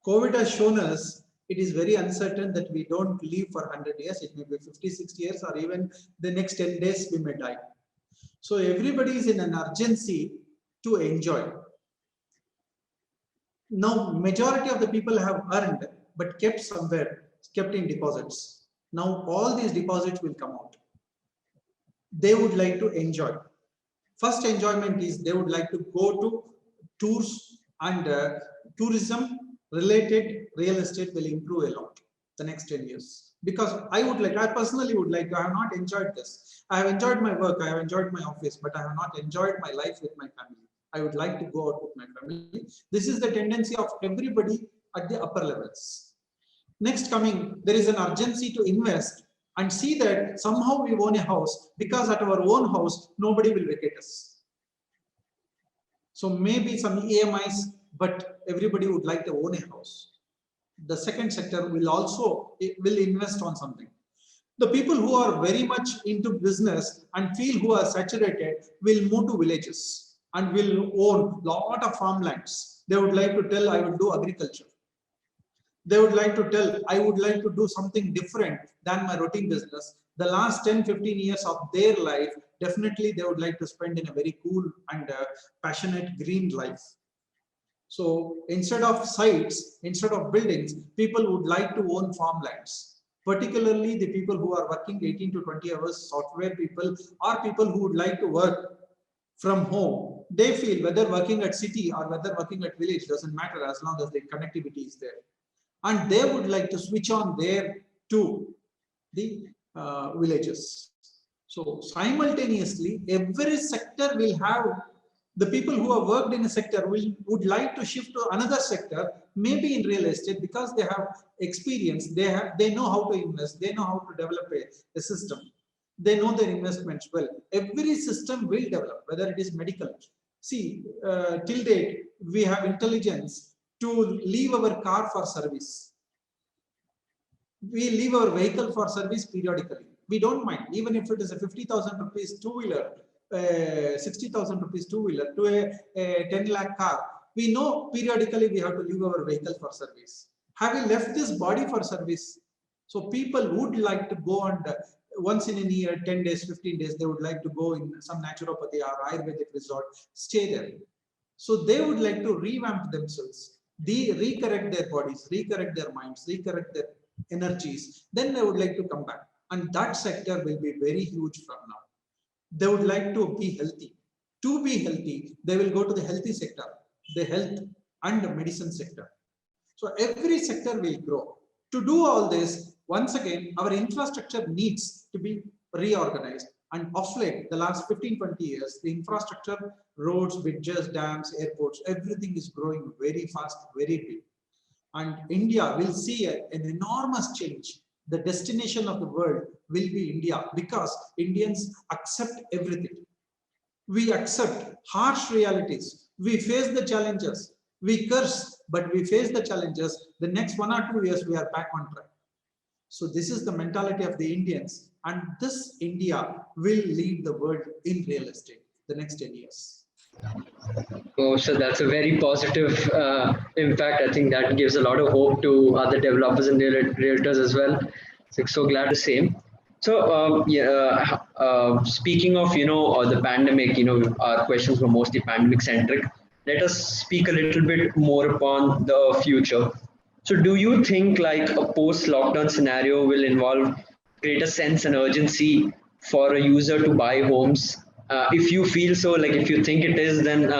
COVID has shown us it is very uncertain that we don't live for 100 years. It may be 50, 60 years, or even the next 10 days we may die. So everybody is in an urgency to enjoy. Now, majority of the people have earned, but kept somewhere, kept in deposits. Now, all these deposits will come out. They would like to enjoy. First enjoyment is they would like to go to tours, and tourism related real estate will improve a lot the next 10 years. Because I personally would like to, I have not enjoyed this. I have enjoyed my work, I have enjoyed my office, but I have not enjoyed my life with my family. I would like to go out with my family. This is the tendency of everybody at the upper levels. Next coming, there is an urgency to invest and see that somehow we own a house, because at our own house, nobody will vacate us. So maybe some EMIs, but everybody would like to own a house. The second sector will invest on something. The people who are very much into business and feel who are saturated will move to villages and will own a lot of farmlands. They would like to tell, I will do agriculture. They would like to tell, I would like to do something different than my routine business. The last 10, 15 years of their life, definitely they would like to spend in a very cool and passionate green life. So instead of sites, instead of buildings, people would like to own farmlands. Particularly the people who are working 18 to 20 hours, software people, or people who would like to work from home. They feel whether working at city or whether working at village doesn't matter, as long as the connectivity is there. And they would like to switch on there to the villages. So simultaneously, every sector will have, the people who have worked in a sector would like to shift to another sector, maybe in real estate, because they have experience, they know how to invest, they know how to develop a system. They know their investments well. Every system will develop, whether it is medical. See, till date, we have intelligence to leave our car for service. We leave our vehicle for service periodically. We don't mind, even if it is a 50,000 rupees two-wheeler, 60,000 rupees two-wheeler to a 10 lakh car. We know periodically we have to leave our vehicle for service. Have we left this body for service? So people would like to go and once in a year, 10 days, 15 days, they would like to go in some naturopathy or Ayurvedic resort, stay there. So they would like to revamp themselves, recorrect their bodies, recorrect their minds, recorrect their energies. Then they would like to come back. And that sector will be very huge from now. They would like to be healthy. To be healthy, they will go to the healthy sector, the health and the medicine sector. So every sector will grow. To do all this, once again, our infrastructure needs to be reorganized. And of late, the last 15-20 years, the infrastructure, roads, bridges, dams, airports, everything is growing very fast, very big. And India will see an enormous change. The destination of the world will be India because Indians accept everything. We accept harsh realities. We face the challenges. We curse, but we face the challenges. The next 1 or 2 years, we are back on track. So this is the mentality of the Indians. And this India will lead the world in real estate the next 10 years.
Oh, so that's a very positive impact. I think that gives a lot of hope to other developers and realtors as well. So glad to say. So speaking of the pandemic, our questions were mostly pandemic centric. Let us speak a little bit more upon the future. So do you think like a post-lockdown scenario will involve greater sense and urgency for a user to buy homes? If you feel so, like if you think it is, then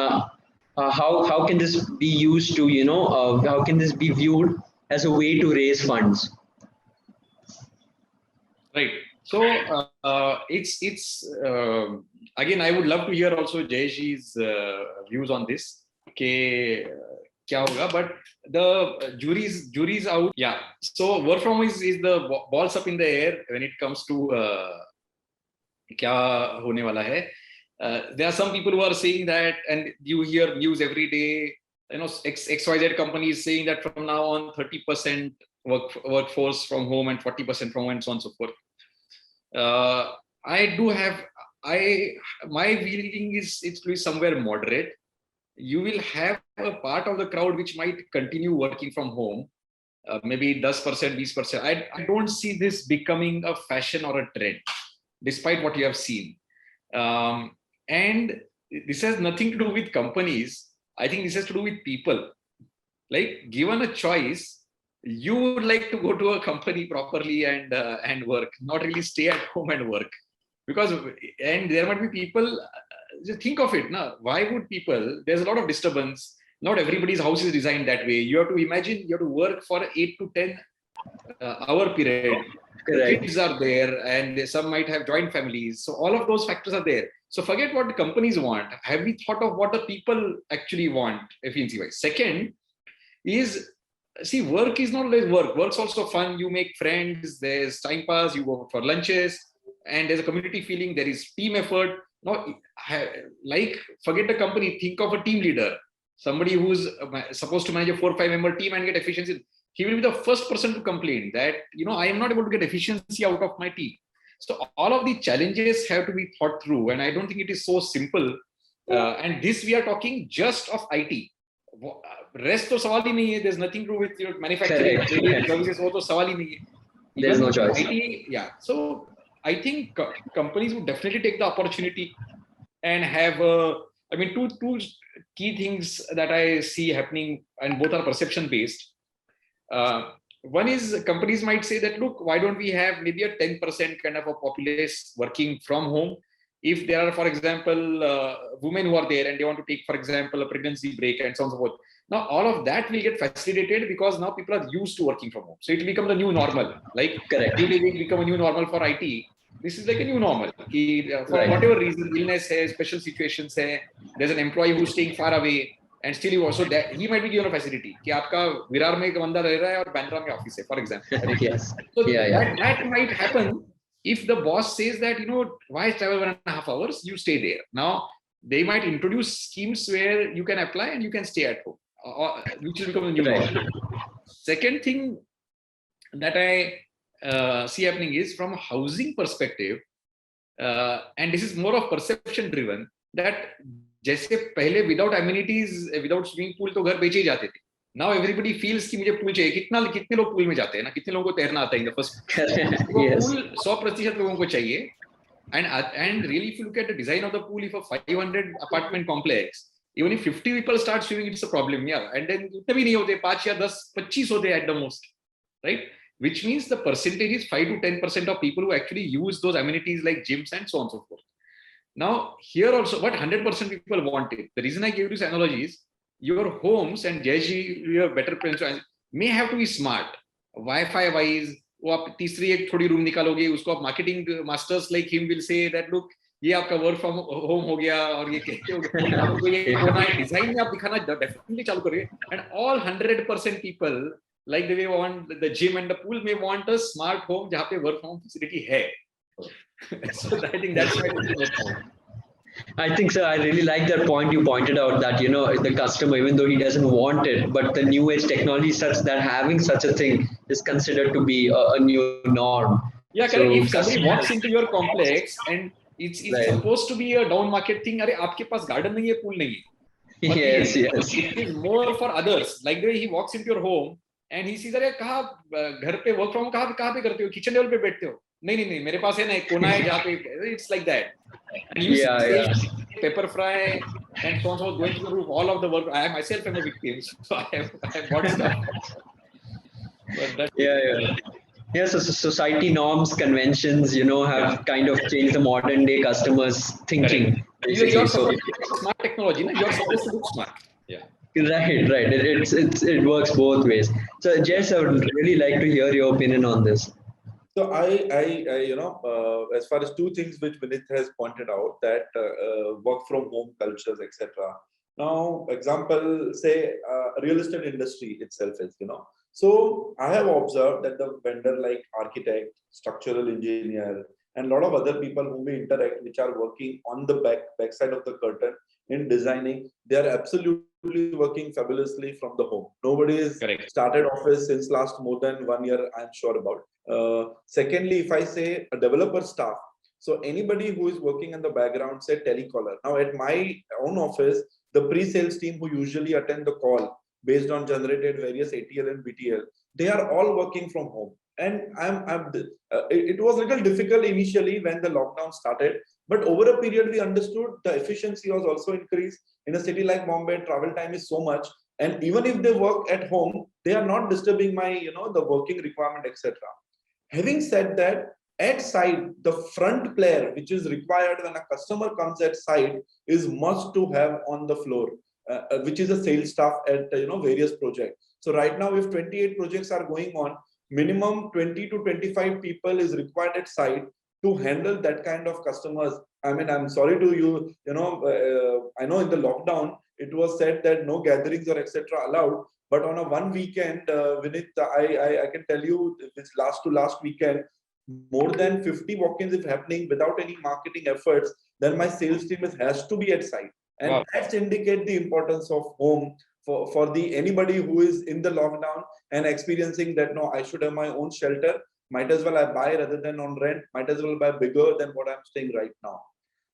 how can this be used to, how can this be viewed as a way to raise funds?
Right. So it's again, I would love to hear also Jayesh's views on this. Kya hoga, but the jury's out. Yeah. So work from home is the balls up in the air when it comes to kya hone wala hai. There are some people who are saying that, and you hear news every day. XYZ company is saying that from now on 30% workforce from home and 40% from home and so on and so forth. My feeling is it's to be somewhere moderate. You will have a part of the crowd which might continue working from home, maybe 10%, 20%. I don't see this becoming a fashion or a trend, despite what you have seen. And this has nothing to do with companies. I think this has to do with people. Like, given a choice, you would like to go to a company properly and work, not really stay at home and work. And there might be people, just think of it, why would people, there's a lot of disturbance. Not everybody's house is designed that way. You have to imagine you have to work for an 8 to 10 hour period. Correct. Kids are there and some might have joint families. So all of those factors are there. So forget what the companies want. Have we thought of what the people actually want efficiency-wise? Second is, see, work is not always work. Work's also fun. You make friends, there's time pass, you go for lunches, and there's a community feeling, there is team effort. No, like, forget the company, think of a team leader. Somebody who's supposed to manage a 4 or 5 member team and get efficiency. He will be the first person to complain that, I am not able to get efficiency out of my team. So all of the challenges have to be thought through. And I don't think it is so simple. And this we are talking just of IT. Rest to sawal hi nahi hai. There's nothing to do with manufacturing, services. There's
no choice.
IT, yeah. So I think companies would definitely take the opportunity and have two key things that I see happening, and both are perception based. One is companies might say that, look, why don't we have maybe a 10% kind of a populace working from home? If there are, for example, women who are there and they want to take, for example, a pregnancy break and so on and so forth. Now, all of that will get facilitated because now people are used to working from home. So it will become the new normal. Like, correct, it will become a new normal for IT. This is like a new normal. For whatever reason, illness hai, special situations hai, there's an employee who's staying far away, and still you also that he might be given a facility कि आपका विरार में एक बंदा रह रहा है और बैंड्रा में ऑफिस है, for example.
Yes.
So that might happen if the boss says that, why travel 1.5 hours? You stay there. Now they might introduce schemes where you can apply and you can stay at home, which will become a new normal. Second thing that I see happening is from a housing perspective, and this is more of perception driven, that जैसे पहले without amenities, without swimming pool तो घर बेचे ही जाते थे. Now everybody feels कि मुझे pool चाहिए. कितने लोग pool में जाते हैं ना? कितने लोगों को तैरना आता है in the first place? वो
Yes.
pool 100% लोगों को चाहिए. And really, if you look at the design of the pool, if a 500 apartment complex, even if 50 people start swimming, it's a problem. Yeah, and then इतने भी नहीं होते, 5 या 10, 25 होते at the most, right? Which means the percentage is 5 to 10% of people who actually use those amenities like gyms and so on and so forth. Now, here also, what 100% people want it. The reason I gave this analogy is your homes, and Jayesh, you have better principles, may have to be smart, Wi-Fi wise. वो आप तीसरी एक थोड़ी room निकालोगे, उसको आप marketing masters like him will say that look ये आपका वर्क फ्रॉम होम हो गया और ये कैसे हो गया, आपको ये कोना डिजाइन में आप दिखाना डेफिनेटली चालू करिए. And all 100% people like the way want the gym and the pool में वांट अ स्मार्ट होम जहां पे वर्क फ्रॉम फैसिलिटी है. So I think that's why
I think so. I really like that point you pointed out that, you know, the customer, even though he doesn't want it, but the new age technology is such that having such a thing is considered to be a new norm.
Yeah, correct. If somebody walks into your complex and it's
Right.
supposed to be a down market thing, अरे आपके पास garden नहीं है, pool नहीं है. But
Yes, yes.
it is more for others. Like the way he walks into your home and he sees, अरे कहाँ घर पे work from home कहाँ पे करते हो? Kitchen level पे बैठते हो? नहीं, मेरे पास है ना एक कोना है जहाँ पे it's like that. And you see pepper fry and so on, so going to the roof, all of the work. I myself am a victim, so I have bought stuff. But that,
Yeah, so society norms, conventions, you know, have kind of changed the modern day customers' thinking.
You're supposed to be smart technology, no? You're supposed to look smart. Yeah.
Right. It works both ways. So, Jess, I would really like to hear your opinion on this.
So I you know, as far as two things which Vinith has pointed out, that work from home cultures, etc. Now, example, say real estate industry itself is, you know. So I have observed that the vendor like architect, structural engineer, and a lot of other people whom we interact, which are working on the back side of the curtain in designing, they are absolutely working fabulously from the home. Nobody has started office since last more than 1 year, I'm sure about. Secondly, if I say a developer staff, so anybody who is working in the background, say telecaller. Now at my own office, the pre-sales team who usually attend the call based on generated various ATL and BTL, they are all working from home. And it was a little difficult initially when the lockdown started, but over a period we understood the efficiency was also increased. In a city like Bombay, travel time is so much, and even if they work at home, they are not disturbing my, you know, the working requirement, etc. Having said that, at site, the front player which is required when a customer comes at site is must to have on the floor, which is a sales staff at various projects. So right now, if 28 projects are going on, minimum 20 to 25 people is required at site to handle that kind of customers. I mean, I'm sorry to you, I know in the lockdown, it was said that no gatherings or etc. allowed, but on a one weekend, Vinith, I can tell you this last weekend, more than 50 walk-ins if happening without any marketing efforts, then my sales team has to be at site. And wow, that's indicate the importance of home for the anybody who is in the lockdown and experiencing that, no, I should have my own shelter. Might as well I buy rather than on rent. Might as well buy bigger than what I'm staying right now.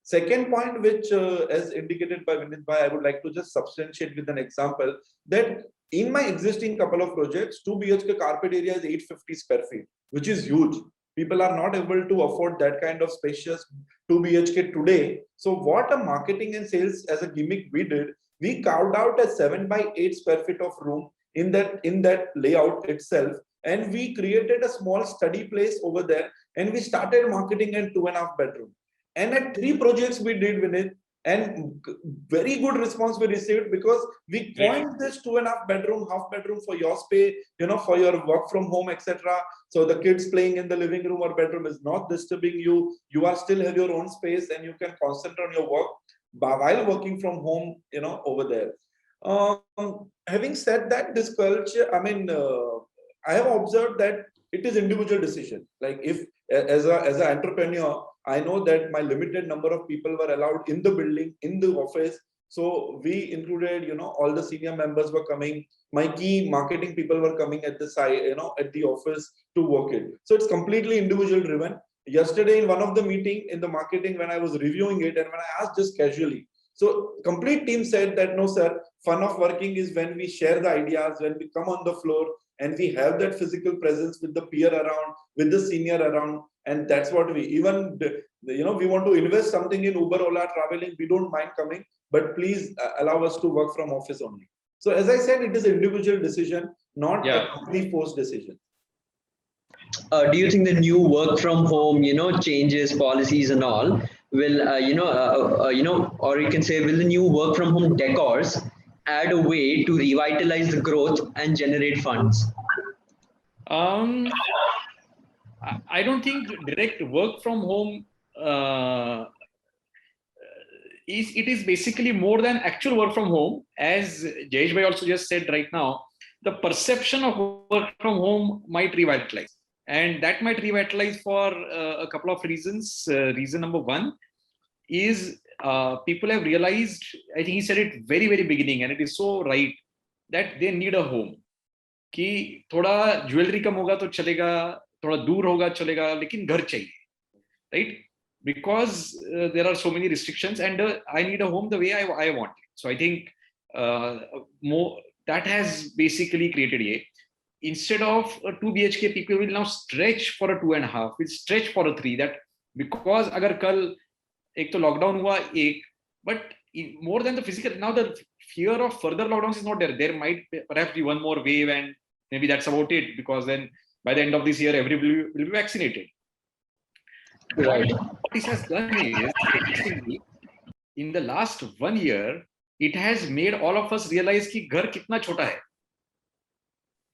Second point, which as indicated by Vinith Bhai, I would like to just substantiate with an example that in my existing couple of projects, 2 BHK carpet area is 850 square feet, which is huge. People are not able to afford that kind of spacious 2 BHK today. So what a marketing and sales as a gimmick we did, we carved out a 7 by 8 square feet of room in that layout itself. And we created a small study place over there. And we started marketing in 2.5 bedroom. And at 3 projects we did with it. And very good response we received because we coined this 2.5 bedroom, half bedroom for your space, for your work from home, etc. So the kids playing in the living room or bedroom is not disturbing you. You are still have your own space and you can concentrate on your work while working from home, over there. Having said that, this culture, I mean, I have observed that it is individual decision. Like if as an entrepreneur, I know that my limited number of people were allowed in the building, in the office. So we included, all the senior members were coming. My key marketing people were coming at the side, at the office to work it. So it's completely individual driven. Yesterday in one of the meeting in the marketing, when I was reviewing it and when I asked just casually, so complete team said that, no, sir, fun of working is when we share the ideas, when we come on the floor and we have that physical presence with the peer around, with the senior around. And that's what we, even, we want to invest something in Uber, Ola, traveling, we don't mind coming, but please allow us to work from office only. So as I said, it is an individual decision, not a company forced decision.
Do you think the new work from home, changes, policies and all will, or you can say, will the new work from home decors add a way to revitalize the growth and generate funds?
I don't think direct work from home it is basically more than actual work from home. As Jayesh bhai also just said right now, the perception of work from home might revitalize. And that might revitalize for a couple of reasons. Reason number one is people have realized, I think he said it very, very beginning, and it is so right, that they need a home. कि थोड़ा jewellery कम होगा तो चलेगा, थोड़ा दूर होगा चलेगा, लेकिन घर चाहिए, right? Because there are so many restrictions, and I need a home the way I want it. So I think more that has basically created a. Instead of a 2 BHK, people will now stretch for a 2.5, will stretch for a 3. That because agar kal ek to lockdown hua ek, but more than the physical, now the fear of further lockdowns is not there. There might perhaps be one more wave, and maybe that's about it, because then by the end of this year, everybody will be vaccinated.
Right.
What this has done is, interestingly, in the last 1 year, it has made all of us realize कि घर कितना छोटा है.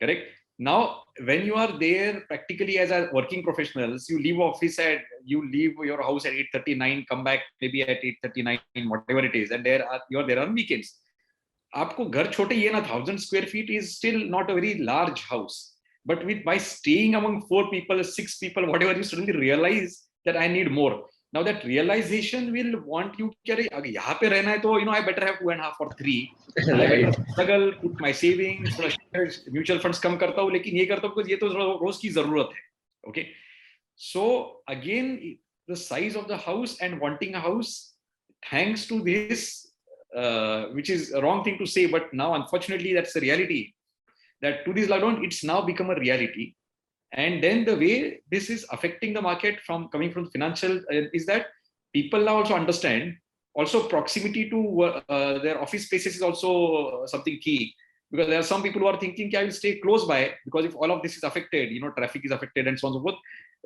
Correct? Now, when you are there practically as a working professionals, you leave you leave your house at 8:39, come back maybe at 8:39, whatever it is, and you're there on weekends. आपको घर छोटे ये ना 1,000 square feet is still not a very large house, but by staying among 4 people, 6 people, whatever, you suddenly realize that I need more. Now that realization will want you कि अरे अगर यहाँ पे रहना है तो I better have 2.5 or 3. I struggle, put my savings, mutual funds कम करता हूँ, लेकिन ये करता हूँ because ये तो रोज की जरूरत है. Okay, so again the size of the house and wanting a house, thanks to this, which is a wrong thing to say, but now unfortunately that's the reality. That to this lockdown, it's now become a reality. And then the way this is affecting the market coming from financial is that people now also understand, also proximity to their office spaces is also something key, because there are some people who are thinking I will stay close by, because if all of this is affected, traffic is affected and so on and so forth,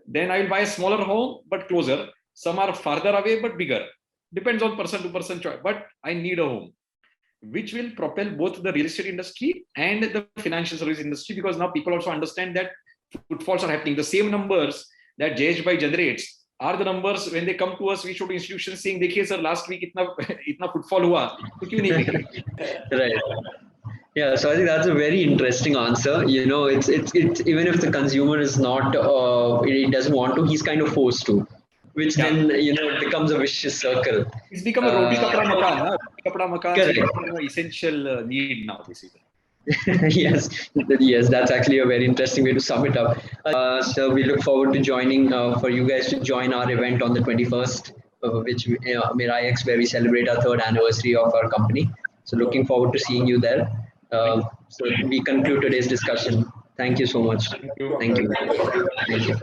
then I will buy a smaller home but closer. Some are farther away but bigger. Depends on person to person choice, but I need a home, which will propel both the real estate industry and the financial service industry, because now people also understand that footfalls are happening. The same numbers that Jayesh bhai generates are the numbers when they come to us. We show to institutions saying, "Dekhiye sir, last week itna footfall hua, to kyun nahi dekhe?"
Right. Yeah, so I think that's a very interesting answer. It's even if the consumer is not, he doesn't want to, he's kind of forced to, which then it becomes a vicious circle.
It's become a roti kapda makan. Roti kapda makan is an essential need now, basically.
yes, that's actually a very interesting way to sum it up. So we look forward to joining, for you guys to join our event on the 21st, which Mirai X, where we celebrate our 3rd anniversary of our company. So looking forward to seeing you there. So we conclude today's discussion. Thank you so much.
Thank you.
Thank you.